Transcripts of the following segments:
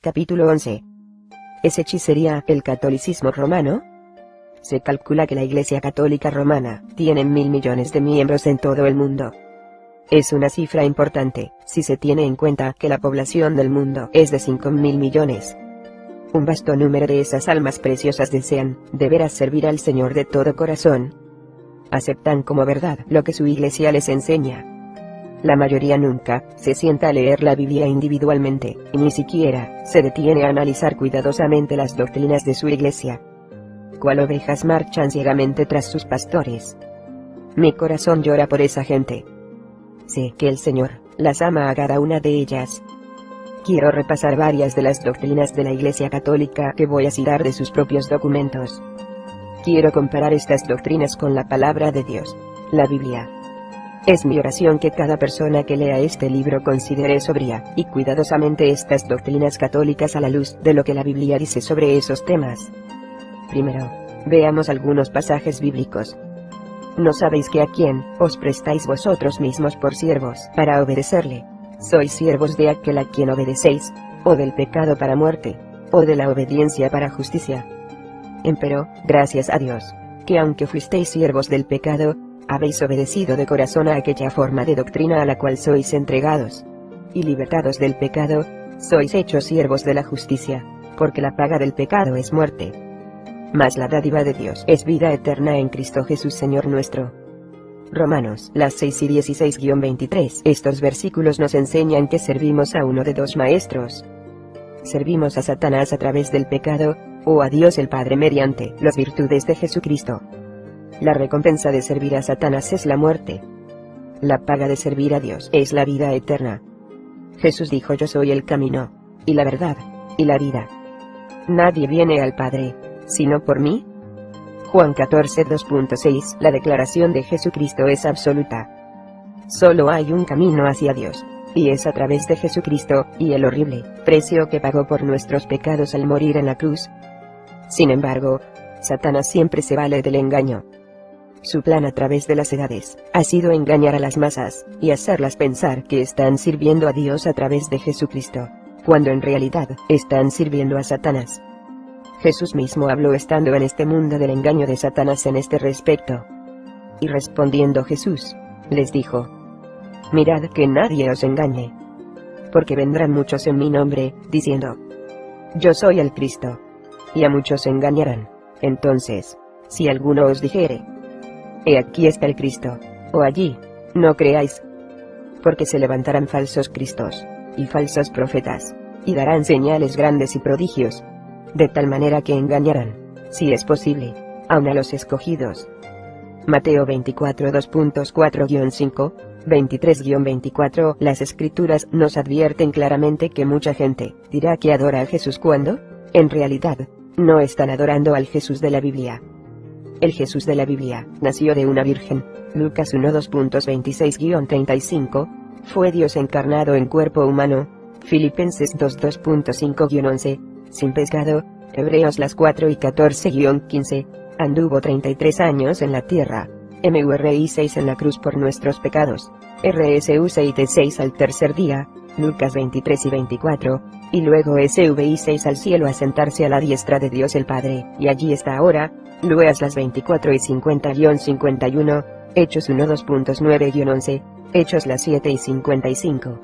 capítulo 11. ¿Es hechicería el catolicismo romano? Se calcula que la Iglesia Católica Romana tiene 1.000 millones de miembros en todo el mundo. Es una cifra importante, si se tiene en cuenta que la población del mundo es de 5.000 millones. Un vasto número de esas almas preciosas desean, de veras, servir al Señor de todo corazón. Aceptan como verdad lo que su Iglesia les enseña. La mayoría nunca se sienta a leer la Biblia individualmente, y ni siquiera se detiene a analizar cuidadosamente las doctrinas de su Iglesia. Cual ovejas marchan ciegamente tras sus pastores. Mi corazón llora por esa gente. Sé que el Señor las ama a cada una de ellas. Quiero repasar varias de las doctrinas de la Iglesia Católica que voy a citar de sus propios documentos. Quiero comparar estas doctrinas con la palabra de Dios, la Biblia. Es mi oración que cada persona que lea este libro considere sobria y cuidadosamente estas doctrinas católicas a la luz de lo que la Biblia dice sobre esos temas. Primero, veamos algunos pasajes bíblicos. ¿No sabéis que a quién os prestáis vosotros mismos por siervos para obedecerle? ¿Sois siervos de aquel a quien obedecéis, o del pecado para muerte, o de la obediencia para justicia? Empero, gracias a Dios, que aunque fuisteis siervos del pecado, habéis obedecido de corazón a aquella forma de doctrina a la cual sois entregados. Y libertados del pecado, sois hechos siervos de la justicia, porque la paga del pecado es muerte. Mas la dádiva de Dios es vida eterna en Cristo Jesús Señor nuestro. Romanos, las 6 y 16-23. Estos versículos nos enseñan que servimos a uno de dos maestros. Servimos a Satanás a través del pecado, o a Dios el Padre mediante las virtudes de Jesucristo. La recompensa de servir a Satanás es la muerte. La paga de servir a Dios es la vida eterna. Jesús dijo: yo soy el camino, y la verdad, y la vida. Nadie viene al Padre, sino por mí. Juan 14, 2.6. La declaración de Jesucristo es absoluta. Solo hay un camino hacia Dios, y es a través de Jesucristo, y el horrible precio que pagó por nuestros pecados al morir en la cruz. Sin embargo, Satanás siempre se vale del engaño. Su plan a través de las edades ha sido engañar a las masas, y hacerlas pensar que están sirviendo a Dios a través de Jesucristo, cuando en realidad están sirviendo a Satanás. Jesús mismo habló estando en este mundo del engaño de Satanás en este respecto. Y respondiendo Jesús, les dijo: mirad que nadie os engañe. Porque vendrán muchos en mi nombre, diciendo: yo soy el Cristo. Y a muchos engañarán. Entonces, si alguno os dijere: he aquí está el Cristo, o allí, no creáis. Porque se levantarán falsos cristos, y falsos profetas, y darán señales grandes y prodigios, de tal manera que engañarán, si es posible, aun a los escogidos. Mateo 24, 2.4-5, 23-24. Las Escrituras nos advierten claramente que mucha gente dirá que adora a Jesús cuando, en realidad, no están adorando al Jesús de la Biblia. El Jesús de la Biblia nació de una virgen. Lucas 1, 2.26-35. Fue Dios encarnado en cuerpo humano. Filipenses 2, 2.5-11. Sin pecado. Hebreos las 4 y 14-15. Anduvo 33 años en la tierra. MURI 6 en la cruz por nuestros pecados. RSU 6 al tercer día. Lucas 23 y 24. Y luego SVI 6 al cielo a sentarse a la diestra de Dios el Padre, y allí está ahora. Lueas las 24 y 50-51. Hechos 1, 2.9-11. Hechos las 7 y 55.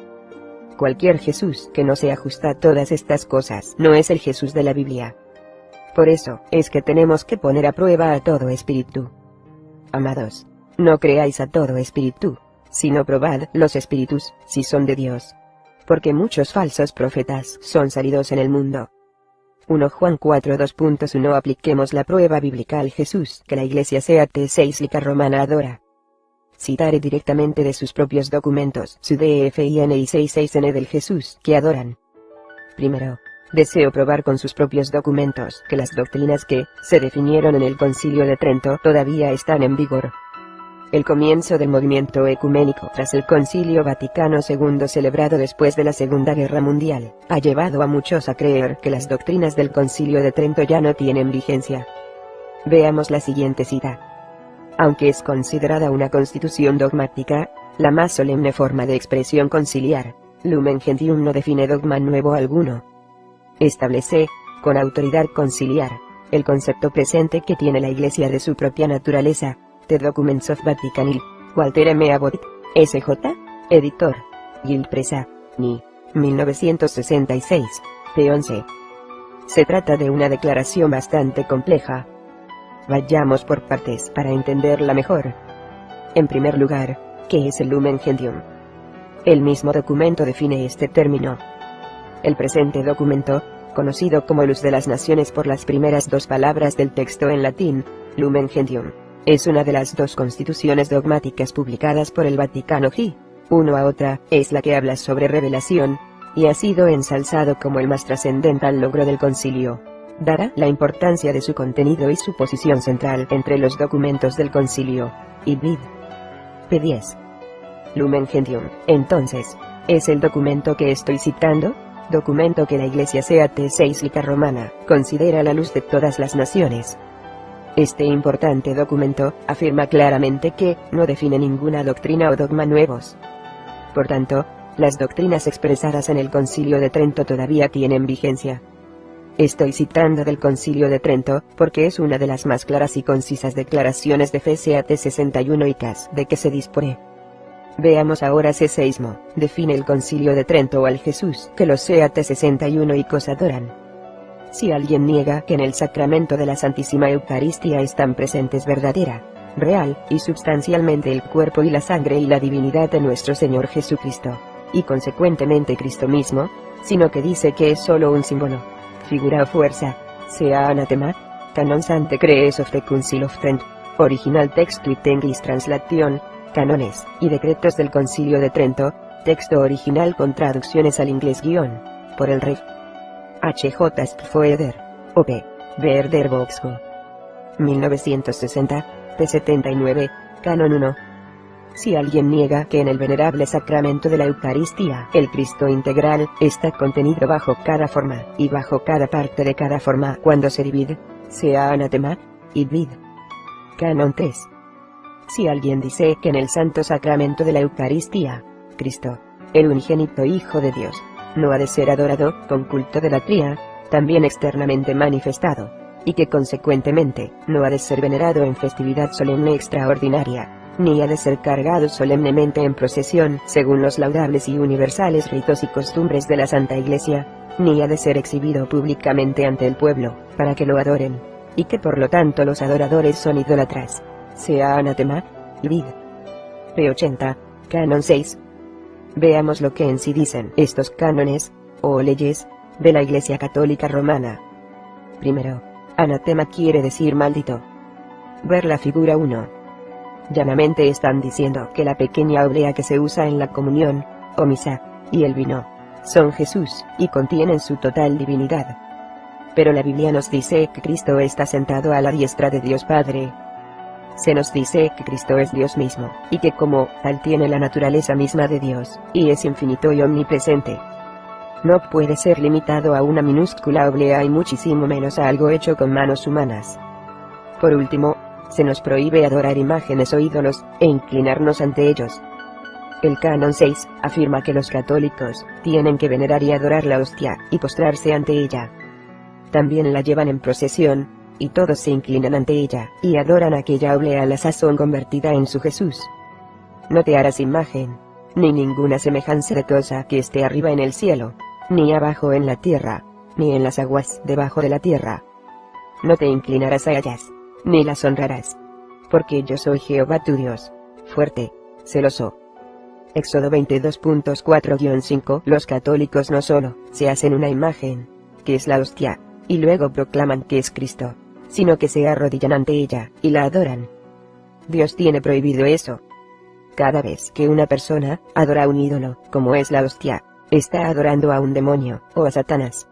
Cualquier Jesús que no se ajusta a todas estas cosas no es el Jesús de la Biblia. Por eso es que tenemos que poner a prueba a todo espíritu. Amados, no creáis a todo espíritu, sino probad los espíritus, si son de Dios. Porque muchos falsos profetas son salidos en el mundo. 1 Juan 4, 2.1. Apliquemos la prueba bíblica al Jesús que la Iglesia Católica Romana adora. Citaré directamente de sus propios documentos su DFIN y 66N del Jesús que adoran. Primero, deseo probar con sus propios documentos que las doctrinas que se definieron en el Concilio de Trento todavía están en vigor. El comienzo del movimiento ecuménico tras el Concilio Vaticano II celebrado después de la Segunda Guerra Mundial, ha llevado a muchos a creer que las doctrinas del Concilio de Trento ya no tienen vigencia. Veamos la siguiente cita. Aunque es considerada una constitución dogmática, la más solemne forma de expresión conciliar, Lumen Gentium no define dogma nuevo alguno. Establece, con autoridad conciliar, el concepto presente que tiene la Iglesia de su propia naturaleza. The Documents of Vatican II. Walter M. Abbott, S.J., editor. Guild Presa, Ni. 1966. p. 11. Se trata de una declaración bastante compleja. Vayamos por partes para entenderla mejor. En primer lugar, ¿qué es el Lumen Gentium? El mismo documento define este término. El presente documento, conocido como Luz de las Naciones por las primeras dos palabras del texto en latín, Lumen Gentium, es una de las dos constituciones dogmáticas publicadas por el Vaticano II. Uno a otra, es la que habla sobre revelación, y ha sido ensalzado como el más trascendental logro del concilio. Dada la importancia de su contenido y su posición central entre los documentos del concilio. Id. p. 10. Lumen Gentium, entonces, ¿es el documento que estoy citando? Documento que la Iglesia Católica Romana considera la luz de todas las naciones. Este importante documento afirma claramente que no define ninguna doctrina o dogma nuevos. Por tanto, las doctrinas expresadas en el Concilio de Trento todavía tienen vigencia. Estoy citando del Concilio de Trento, porque es una de las más claras y concisas declaraciones de fe CAT 61 y CAS de que se dispone. Veamos ahora C6mo, define el Concilio de Trento al Jesús que los CAT 61 y COS adoran. Si alguien niega que en el sacramento de la Santísima Eucaristía están presentes verdadera, real y substancialmente el cuerpo y la sangre y la divinidad de nuestro Señor Jesucristo, y consecuentemente Cristo mismo, sino que dice que es solo un símbolo, figura o fuerza, sea anatema. Canon Sante Crees of the Council of Trent, Original Text with English Translation, Cánones y Decretos del Concilio de Trento, texto original con traducciones al inglés por el Rev. H.J. Spfoeder, O.P. Verder Boxco. 1960, p. 79, Canon 1. Si alguien niega que en el venerable sacramento de la Eucaristía el Cristo integral está contenido bajo cada forma y bajo cada parte de cada forma cuando se divide, sea anatema, id. Canon 3. Si alguien dice que en el santo sacramento de la Eucaristía, Cristo, el unigénito Hijo de Dios, no ha de ser adorado con culto de latría, también externamente manifestado, y que consecuentemente no ha de ser venerado en festividad solemne extraordinaria, ni ha de ser cargado solemnemente en procesión según los laudables y universales ritos y costumbres de la Santa Iglesia, ni ha de ser exhibido públicamente ante el pueblo, para que lo adoren, y que por lo tanto los adoradores son idólatras, sea anatema, id. p. 80, Canon 6. Veamos lo que en sí dicen estos cánones, o leyes, de la Iglesia Católica Romana. Primero, anatema quiere decir maldito. Ver la figura 1. Llanamente están diciendo que la pequeña oblea que se usa en la comunión, o misa, y el vino, son Jesús, y contienen su total divinidad. Pero la Biblia nos dice que Cristo está sentado a la diestra de Dios Padre. Se nos dice que Cristo es Dios mismo, y que como tal tiene la naturaleza misma de Dios, y es infinito y omnipresente. No puede ser limitado a una minúscula oblea y muchísimo menos a algo hecho con manos humanas. Por último, se nos prohíbe adorar imágenes o ídolos, e inclinarnos ante ellos. El Canon 6 afirma que los católicos tienen que venerar y adorar la hostia, y postrarse ante ella. También la llevan en procesión, y todos se inclinan ante ella, y adoran aquella oblea a la sazón convertida en su Jesús. No te harás imagen, ni ninguna semejanza de cosa que esté arriba en el cielo, ni abajo en la tierra, ni en las aguas debajo de la tierra. No te inclinarás a ellas, ni las honrarás. Porque yo soy Jehová tu Dios, fuerte, celoso. Éxodo 22.4-5. Los católicos no solo se hacen una imagen, que es la hostia, y luego proclaman que es Cristo, sino que se arrodillan ante ella, y la adoran. Dios tiene prohibido eso. Cada vez que una persona adora a un ídolo, como es la hostia, está adorando a un demonio, o a Satanás.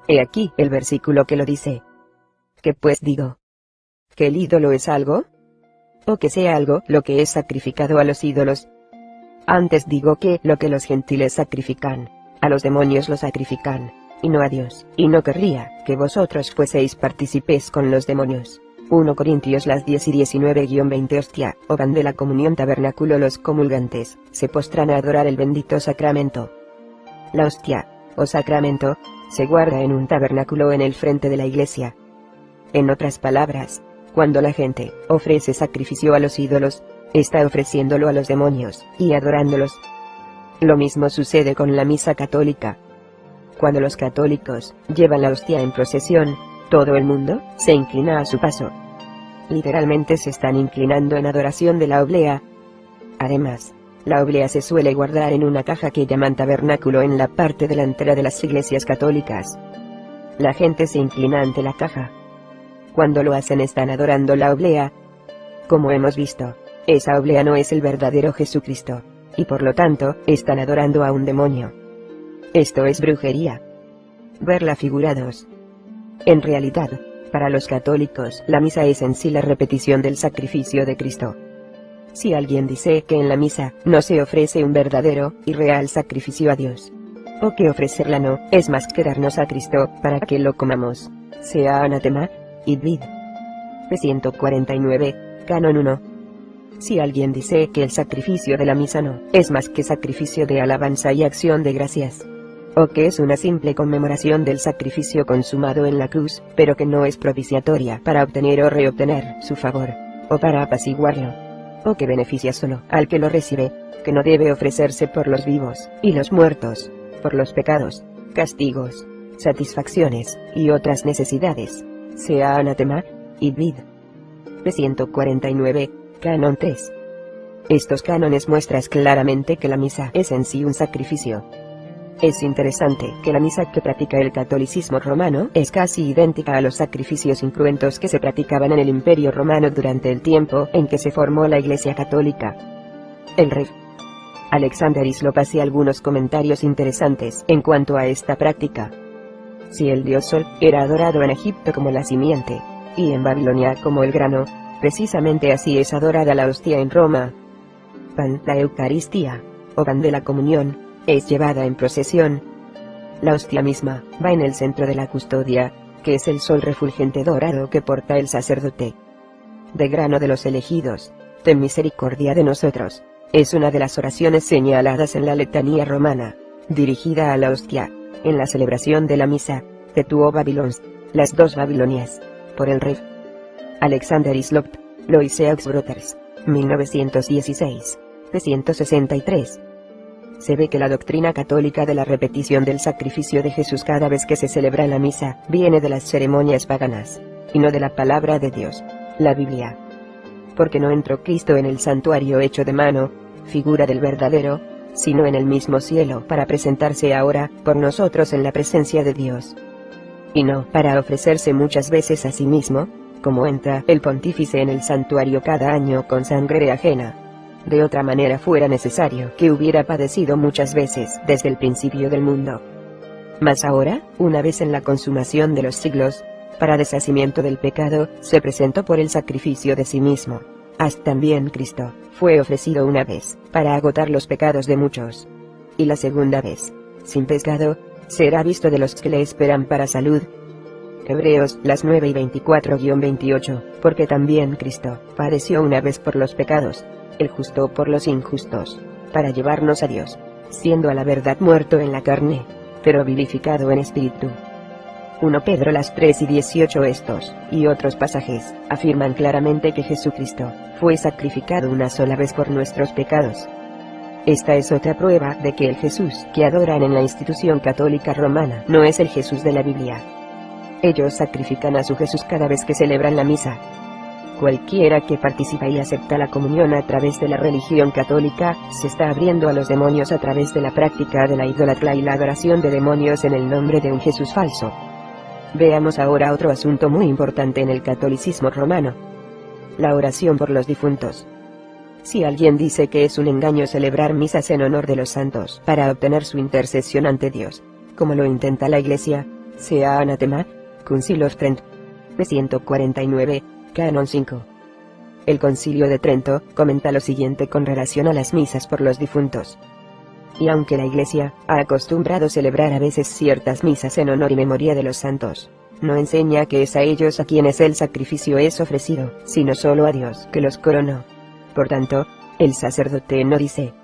He aquí el versículo que lo dice. ¿Qué pues digo? ¿Que el ídolo es algo? ¿O que sea algo lo que es sacrificado a los ídolos? Antes digo que lo que los gentiles sacrifican, a los demonios lo sacrifican, y no a Dios, y no querría que vosotros fueseis partícipes con los demonios. 1 Corintios las 10 y 19-20. Hostia, o pan de la comunión tabernáculo. Los comulgantes se postran a adorar el bendito sacramento. La hostia, o sacramento, se guarda en un tabernáculo en el frente de la iglesia. En otras palabras, cuando la gente ofrece sacrificio a los ídolos, está ofreciéndolo a los demonios y adorándolos. Lo mismo sucede con la misa católica. Cuando los católicos llevan la hostia en procesión, todo el mundo se inclina a su paso. Literalmente se están inclinando en adoración de la oblea. Además, la oblea se suele guardar en una caja que llaman tabernáculo en la parte delantera de las iglesias católicas. La gente se inclina ante la caja. Cuando lo hacen están adorando la oblea. Como hemos visto, esa oblea no es el verdadero Jesucristo, y por lo tanto, están adorando a un demonio. Esto es brujería. Ver la figura 2. En realidad, para los católicos, la misa es en sí la repetición del sacrificio de Cristo. Si alguien dice que en la misa no se ofrece un verdadero y real sacrificio a Dios, o que ofrecerla no es más que darnos a Cristo para que lo comamos, sea anatema, id vid. P149, Canon 1. Si alguien dice que el sacrificio de la misa no es más que sacrificio de alabanza y acción de gracias, o que es una simple conmemoración del sacrificio consumado en la cruz, pero que no es propiciatoria para obtener o reobtener su favor, o para apaciguarlo, o que beneficia solo al que lo recibe, que no debe ofrecerse por los vivos y los muertos, por los pecados, castigos, satisfacciones y otras necesidades, sea anatema, id vid. P149, Canon 3. Estos cánones muestran claramente que la misa es en sí un sacrificio. Es interesante que la misa que practica el catolicismo romano es casi idéntica a los sacrificios incruentos que se practicaban en el Imperio Romano durante el tiempo en que se formó la Iglesia Católica. El Rev. Alexander Hislop hace algunos comentarios interesantes en cuanto a esta práctica. Si el dios Sol era adorado en Egipto como la simiente, y en Babilonia como el grano, precisamente así es adorada la hostia en Roma. Pan, la Eucaristía, o pan de la comunión, es llevada en procesión. La hostia misma va en el centro de la custodia, que es el sol refulgente dorado que porta el sacerdote. De grano de los elegidos, ten misericordia de nosotros, es una de las oraciones señaladas en la letanía romana, dirigida a la hostia, en la celebración de la misa, de tu Babilons, las dos Babilonias, por el Rev. Alexander Hislop, Loiseaux Brothers, 1916, p. 163. Se ve que la doctrina católica de la repetición del sacrificio de Jesús cada vez que se celebra la misa, viene de las ceremonias paganas, y no de la palabra de Dios, la Biblia. Porque no entró Cristo en el santuario hecho de mano, figura del verdadero, sino en el mismo cielo para presentarse ahora, por nosotros en la presencia de Dios. Y no para ofrecerse muchas veces a sí mismo, como entra el pontífice en el santuario cada año con sangre ajena. De otra manera fuera necesario que hubiera padecido muchas veces desde el principio del mundo. Mas ahora, una vez en la consumación de los siglos, para deshacimiento del pecado, se presentó por el sacrificio de sí mismo. Haz también Cristo, fue ofrecido una vez, para agotar los pecados de muchos. Y la segunda vez, sin pecado, será visto de los que le esperan para salud. Hebreos, las 9 y 24-28, porque también Cristo padeció una vez por los pecados, el justo por los injustos, para llevarnos a Dios, siendo a la verdad muerto en la carne, pero vivificado en espíritu. 1 Pedro las 3 y 18. Estos, y otros pasajes, afirman claramente que Jesucristo fue sacrificado una sola vez por nuestros pecados. Esta es otra prueba de que el Jesús que adoran en la institución católica romana no es el Jesús de la Biblia. Ellos sacrifican a su Jesús cada vez que celebran la misa. Cualquiera que participa y acepta la comunión a través de la religión católica, se está abriendo a los demonios a través de la práctica de la idolatría y la adoración de demonios en el nombre de un Jesús falso. Veamos ahora otro asunto muy importante en el catolicismo romano: la oración por los difuntos. Si alguien dice que es un engaño celebrar misas en honor de los santos para obtener su intercesión ante Dios, como lo intenta la Iglesia, sea anatema, Council of Trent, p. 149, Canon 5. El Concilio de Trento comenta lo siguiente con relación a las misas por los difuntos. Y aunque la Iglesia ha acostumbrado celebrar a veces ciertas misas en honor y memoria de los santos, no enseña que es a ellos a quienes el sacrificio es ofrecido, sino solo a Dios que los coronó. Por tanto, el sacerdote no dice: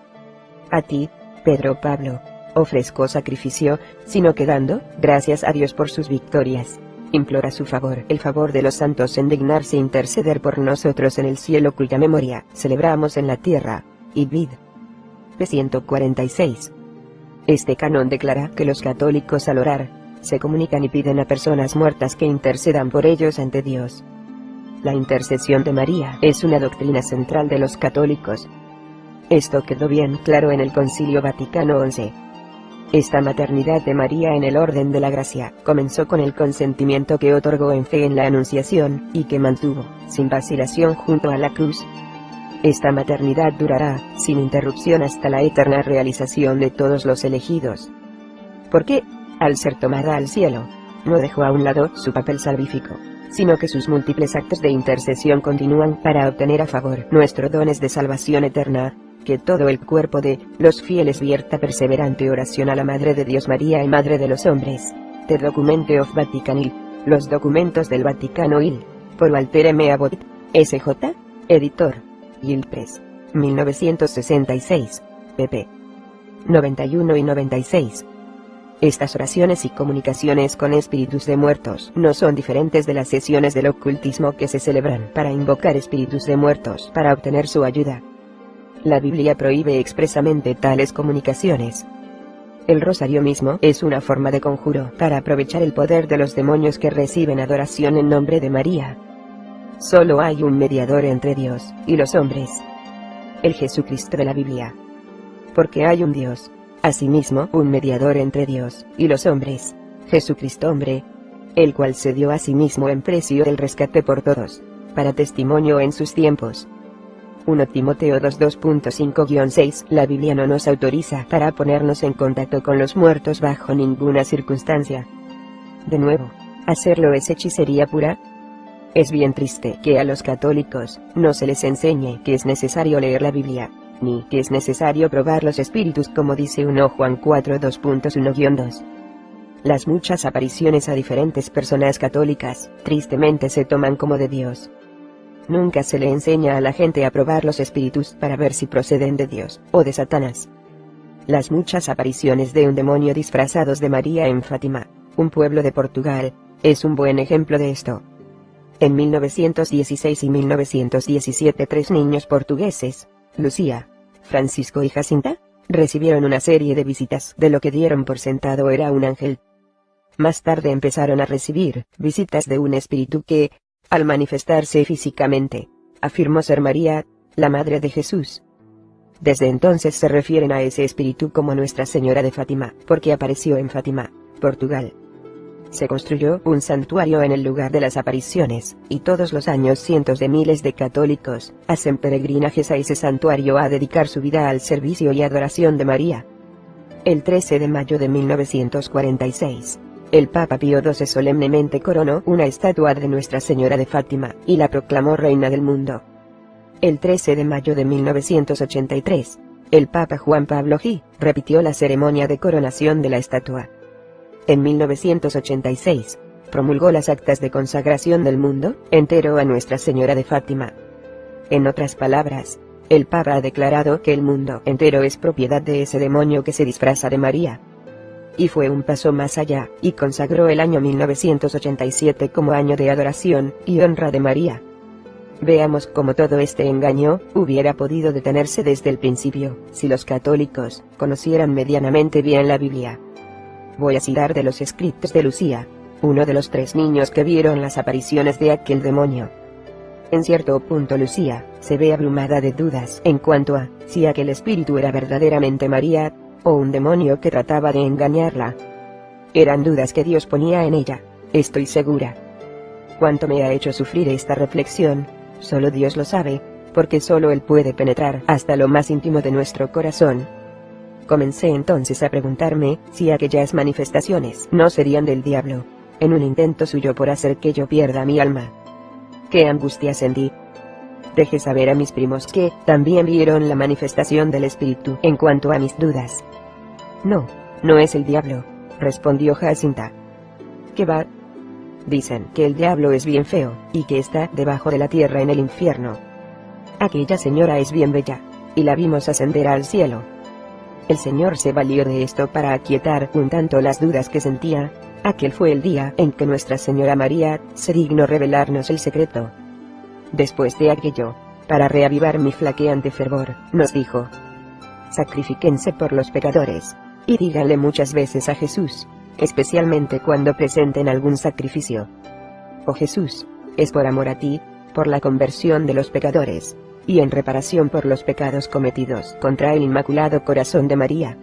a ti, Pedro Pablo, ofrezco sacrificio, sino que dando gracias a Dios por sus victorias, implora su favor, el favor de los santos en dignarse interceder por nosotros en el cielo, cuya memoria celebramos en la tierra. Y vid. P. 146. Este canon declara que los católicos al orar, se comunican y piden a personas muertas que intercedan por ellos ante Dios. La intercesión de María es una doctrina central de los católicos. Esto quedó bien claro en el Concilio Vaticano XI. Esta maternidad de María en el orden de la gracia comenzó con el consentimiento que otorgó en fe en la Anunciación, y que mantuvo, sin vacilación, junto a la cruz. Esta maternidad durará, sin interrupción, hasta la eterna realización de todos los elegidos. Porque, al ser tomada al cielo, no dejó a un lado su papel salvífico, sino que sus múltiples actos de intercesión continúan para obtener a favor nuestros dones de salvación eterna. Que todo el cuerpo de los fieles vierta perseverante oración a la Madre de Dios María y Madre de los hombres. The Documente of Vatican II. Los documentos del Vaticano II. Por Walter M. Abbott, S.J., editor. Guild Press. 1966. pp. 91 y 96. Estas oraciones y comunicaciones con espíritus de muertos no son diferentes de las sesiones del ocultismo que se celebran para invocar espíritus de muertos para obtener su ayuda. La Biblia prohíbe expresamente tales comunicaciones. El rosario mismo es una forma de conjuro para aprovechar el poder de los demonios que reciben adoración en nombre de María. Solo hay un mediador entre Dios y los hombres: el Jesucristo de la Biblia. Porque hay un Dios, asimismo un mediador entre Dios y los hombres, Jesucristo hombre, el cual se dio a sí mismo en precio del rescate por todos, para testimonio en sus tiempos. 1 Timoteo 2:5-6. La Biblia no nos autoriza para ponernos en contacto con los muertos bajo ninguna circunstancia. De nuevo, ¿hacerlo es hechicería pura? Es bien triste que a los católicos no se les enseñe que es necesario leer la Biblia, ni que es necesario probar los espíritus, como dice 1 Juan 4:2.1-2. Las muchas apariciones a diferentes personas católicas, tristemente se toman como de Dios. Nunca se le enseña a la gente a probar los espíritus para ver si proceden de Dios o de Satanás. Las muchas apariciones de un demonio disfrazados de María en Fátima, un pueblo de Portugal, es un buen ejemplo de esto. En 1916 y 1917 3 niños portugueses, Lucía, Francisco y Jacinta, recibieron una serie de visitas de lo que dieron por sentado era un ángel. Más tarde empezaron a recibir visitas de un espíritu que, al manifestarse físicamente, afirmó ser María, la Madre de Jesús. Desde entonces se refieren a ese espíritu como Nuestra Señora de Fátima, porque apareció en Fátima, Portugal. Se construyó un santuario en el lugar de las apariciones, y todos los años cientos de miles de católicos hacen peregrinajes a ese santuario a dedicar su vida al servicio y adoración de María. El 13 de mayo de 1946, el Papa Pío XII solemnemente coronó una estatua de Nuestra Señora de Fátima, y la proclamó Reina del Mundo. El 13 de mayo de 1983, el Papa Juan Pablo II repitió la ceremonia de coronación de la estatua. En 1986, promulgó las actas de consagración del mundo entero a Nuestra Señora de Fátima. En otras palabras, el Papa ha declarado que el mundo entero es propiedad de ese demonio que se disfraza de María. Y fue un paso más allá, y consagró el año 1987 como año de adoración y honra de María. Veamos cómo todo este engaño hubiera podido detenerse desde el principio, si los católicos conocieran medianamente bien la Biblia. Voy a citar de los escritos de Lucía, uno de los 3 niños que vieron las apariciones de aquel demonio. En cierto punto Lucía se ve abrumada de dudas en cuanto a si aquel espíritu era verdaderamente María, o un demonio que trataba de engañarla. Eran dudas que Dios ponía en ella, estoy segura. Cuánto me ha hecho sufrir esta reflexión, solo Dios lo sabe, porque solo Él puede penetrar hasta lo más íntimo de nuestro corazón. Comencé entonces a preguntarme si aquellas manifestaciones no serían del diablo, en un intento suyo por hacer que yo pierda mi alma. ¡Qué angustia sentí! Dejé saber a mis primos que también vieron la manifestación del espíritu en cuanto a mis dudas. No, no es el diablo, respondió Jacinta. ¿Qué va? Dicen que el diablo es bien feo, y que está debajo de la tierra en el infierno. Aquella señora es bien bella, y la vimos ascender al cielo. El Señor se valió de esto para aquietar un tanto las dudas que sentía. Aquel fue el día en que Nuestra Señora María se dignó revelarnos el secreto. Después de aquello, para reavivar mi flaqueante fervor, nos dijo: sacrifíquense por los pecadores, y díganle muchas veces a Jesús, especialmente cuando presenten algún sacrificio: oh Jesús, es por amor a ti, por la conversión de los pecadores, y en reparación por los pecados cometidos contra el Inmaculado Corazón de María.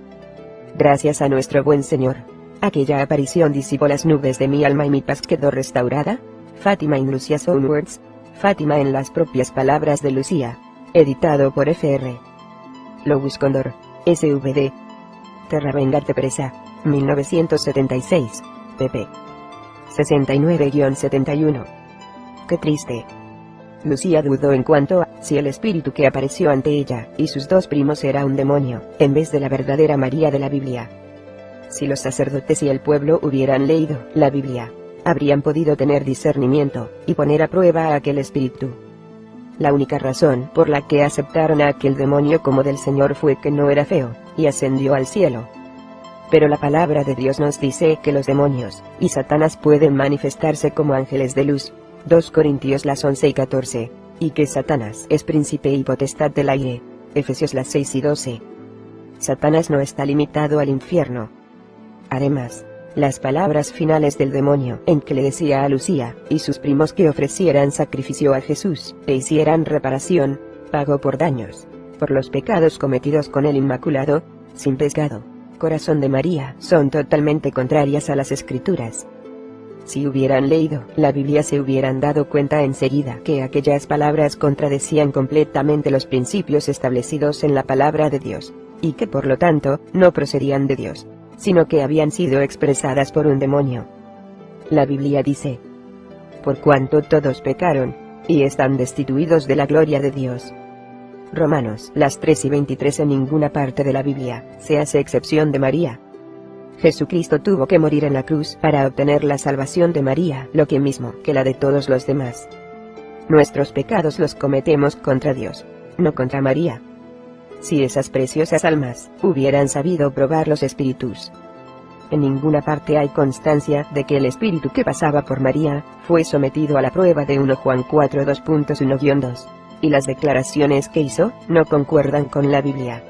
Gracias a nuestro buen Señor, aquella aparición disipó las nubes de mi alma y mi paz quedó restaurada. Fátima in Lucia's Own Words, Fátima en las propias palabras de Lucía, editado por Fr. Louis Condor, SVD. Terra Vengate Presa, 1976, pp. 69-71. Qué triste. Lucía dudó en cuanto a si el espíritu que apareció ante ella y sus dos primos era un demonio, en vez de la verdadera María de la Biblia. Si los sacerdotes y el pueblo hubieran leído la Biblia, habrían podido tener discernimiento y poner a prueba a aquel espíritu. La única razón por la que aceptaron a aquel demonio como del Señor fue que no era feo, y ascendió al cielo. Pero la palabra de Dios nos dice que los demonios y Satanás pueden manifestarse como ángeles de luz. 2 Corintios 11:14, y que Satanás es príncipe y potestad del aire. Efesios 6:12. Satanás no está limitado al infierno. Además, las palabras finales del demonio en que le decía a Lucía y sus primos que ofrecieran sacrificio a Jesús e hicieran reparación, pago por daños, por los pecados cometidos con el Inmaculado, sin pecado, Corazón de María, son totalmente contrarias a las Escrituras. Si hubieran leído la Biblia se hubieran dado cuenta enseguida que aquellas palabras contradecían completamente los principios establecidos en la palabra de Dios, y que por lo tanto, no procedían de Dios, sino que habían sido expresadas por un demonio. La Biblia dice: por cuanto todos pecaron, y están destituidos de la gloria de Dios. Romanos 3:23. En ninguna parte de la Biblia se hace excepción de María. Jesucristo tuvo que morir en la cruz para obtener la salvación de María, lo que mismo que la de todos los demás. Nuestros pecados los cometemos contra Dios, no contra María. Si esas preciosas almas hubieran sabido probar los espíritus. En ninguna parte hay constancia de que el espíritu que pasaba por María fue sometido a la prueba de 1 Juan 4:2.1-2, y las declaraciones que hizo no concuerdan con la Biblia.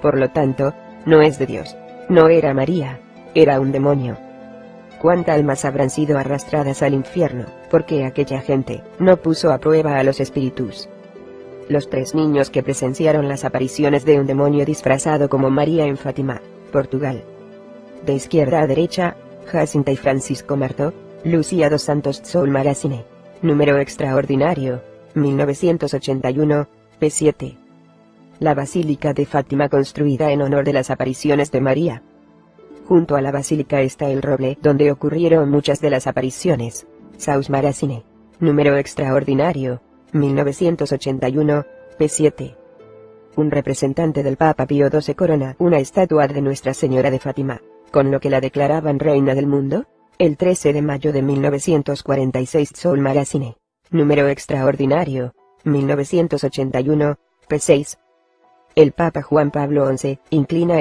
Por lo tanto, no es de Dios. No era María, era un demonio. ¿Cuántas almas habrán sido arrastradas al infierno, porque aquella gente no puso a prueba a los espíritus? Los 3 niños que presenciaron las apariciones de un demonio disfrazado como María en Fátima, Portugal. De izquierda a derecha, Jacinta y Francisco Marto, Lucía dos Santos Soul Magazine. Número extraordinario, 1981, p7. La Basílica de Fátima construida en honor de las apariciones de María. Junto a la basílica está el roble donde ocurrieron muchas de las apariciones. Saus Magazine. Número extraordinario, 1981, p7. Un representante del Papa Pío XII corona una estatua de Nuestra Señora de Fátima, con lo que la declaraban reina del mundo, el 13 de mayo de 1946. Soul Magazine. Número extraordinario, 1981, p6. El Papa Juan Pablo XI inclina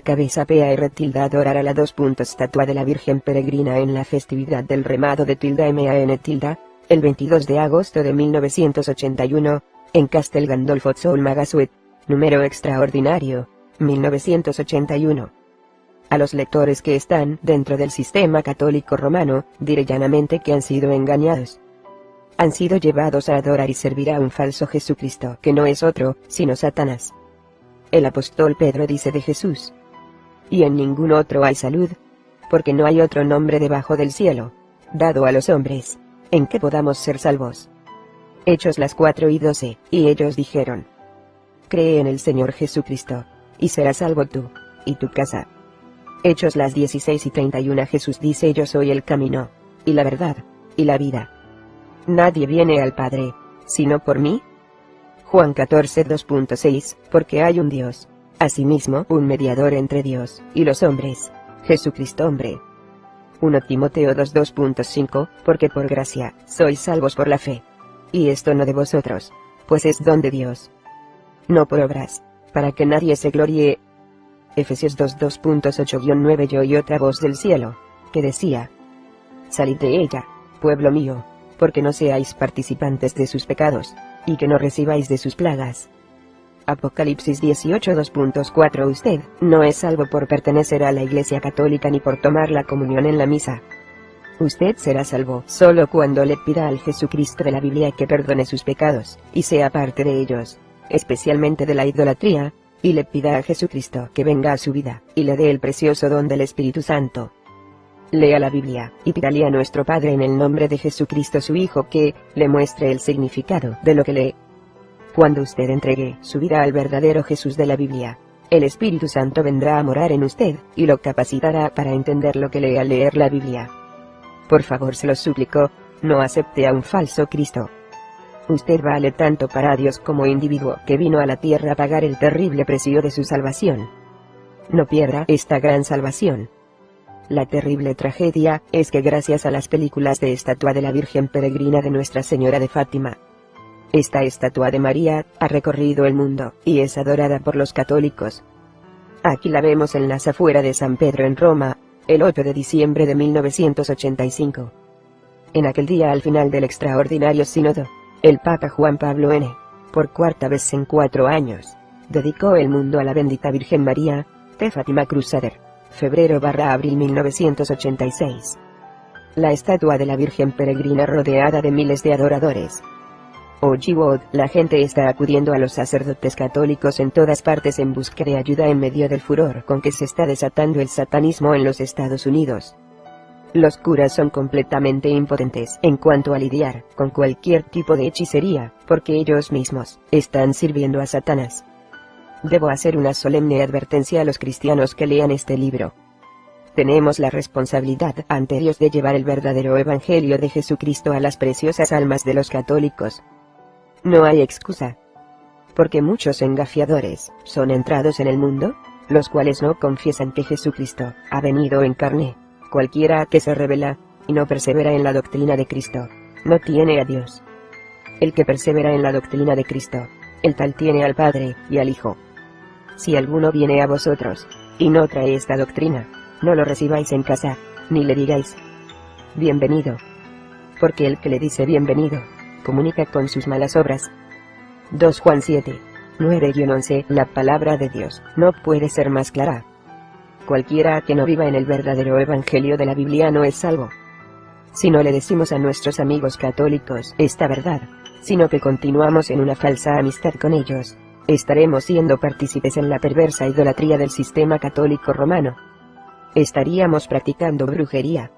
cabeza par adorar a la estatua de la Virgen Peregrina en la festividad del remado de man el 22 de agosto de 1981, en Castel Gandolfo. Soul Magazine. Número extraordinario, 1981. A los lectores que están dentro del sistema católico romano, diré llanamente que han sido engañados. Han sido llevados a adorar y servir a un falso Jesucristo que no es otro, sino Satanás. El apóstol Pedro dice de Jesús: y en ningún otro hay salud, porque no hay otro nombre debajo del cielo, dado a los hombres, en que podamos ser salvos. Hechos 4:12, y ellos dijeron: cree en el Señor Jesucristo, y serás salvo tú, y tu casa. Hechos 16:31. Jesús dice: yo soy el camino, y la verdad, y la vida. Nadie viene al Padre, sino por mí. Juan 14:2.6, porque hay un Dios, asimismo un mediador entre Dios y los hombres, Jesucristo hombre. 1 Timoteo 2:5, porque por gracia sois salvos por la fe. Y esto no de vosotros, pues es don de Dios. No por obras, para que nadie se gloríe. Efesios 2:2.8-9. Yo oí otra voz del cielo, que decía: Salid de ella, pueblo mío, porque no seáis participantes de sus pecados, y que no recibáis de sus plagas. Apocalipsis 18:2.4. Usted no es salvo por pertenecer a la Iglesia Católica ni por tomar la comunión en la misa. Usted será salvo solo cuando le pida al Jesucristo de la Biblia que perdone sus pecados, y sea parte de ellos, especialmente de la idolatría, y le pida a Jesucristo que venga a su vida, y le dé el precioso don del Espíritu Santo. Lea la Biblia, y pídale a nuestro Padre en el nombre de Jesucristo su Hijo que le muestre el significado de lo que lee. Cuando usted entregue su vida al verdadero Jesús de la Biblia, el Espíritu Santo vendrá a morar en usted, y lo capacitará para entender lo que lee al leer la Biblia. Por favor, se lo suplico, no acepte a un falso Cristo. Usted vale tanto para Dios como individuo que vino a la tierra a pagar el terrible precio de su salvación. No pierda esta gran salvación. La terrible tragedia es que gracias a las películas de estatua de la Virgen Peregrina de Nuestra Señora de Fátima, esta estatua de María ha recorrido el mundo y es adorada por los católicos. Aquí la vemos en las afueras de San Pedro en Roma, el 8 de diciembre de 1985. En aquel día, al final del extraordinario sínodo, el Papa Juan Pablo N., por cuarta vez en 4 años, dedicó el mundo a la bendita Virgen María, de Fátima Crusader, febrero/abril 1986. La estatua de la Virgen Peregrina rodeada de miles de adoradores. Hollywood, la gente está acudiendo a los sacerdotes católicos en todas partes en busca de ayuda en medio del furor con que se está desatando el satanismo en los Estados Unidos. Los curas son completamente impotentes en cuanto a lidiar con cualquier tipo de hechicería, porque ellos mismos están sirviendo a Satanás. Debo hacer una solemne advertencia a los cristianos que lean este libro. Tenemos la responsabilidad ante Dios de llevar el verdadero Evangelio de Jesucristo a las preciosas almas de los católicos. No hay excusa. Porque muchos engafiadores son entrados en el mundo, los cuales no confiesan que Jesucristo ha venido en carne. Cualquiera que se rebela y no persevera en la doctrina de Cristo, no tiene a Dios. El que persevera en la doctrina de Cristo, el tal tiene al Padre y al Hijo. Si alguno viene a vosotros y no trae esta doctrina, no lo recibáis en casa, ni le digáis bienvenido. Porque el que le dice bienvenido, comunica con sus malas obras. 2 Juan 7, 9-11. La palabra de Dios no puede ser más clara. Cualquiera que no viva en el verdadero Evangelio de la Biblia no es salvo. Si no le decimos a nuestros amigos católicos esta verdad, sino que continuamos en una falsa amistad con ellos, estaremos siendo partícipes en la perversa idolatría del sistema católico romano. Estaríamos practicando brujería.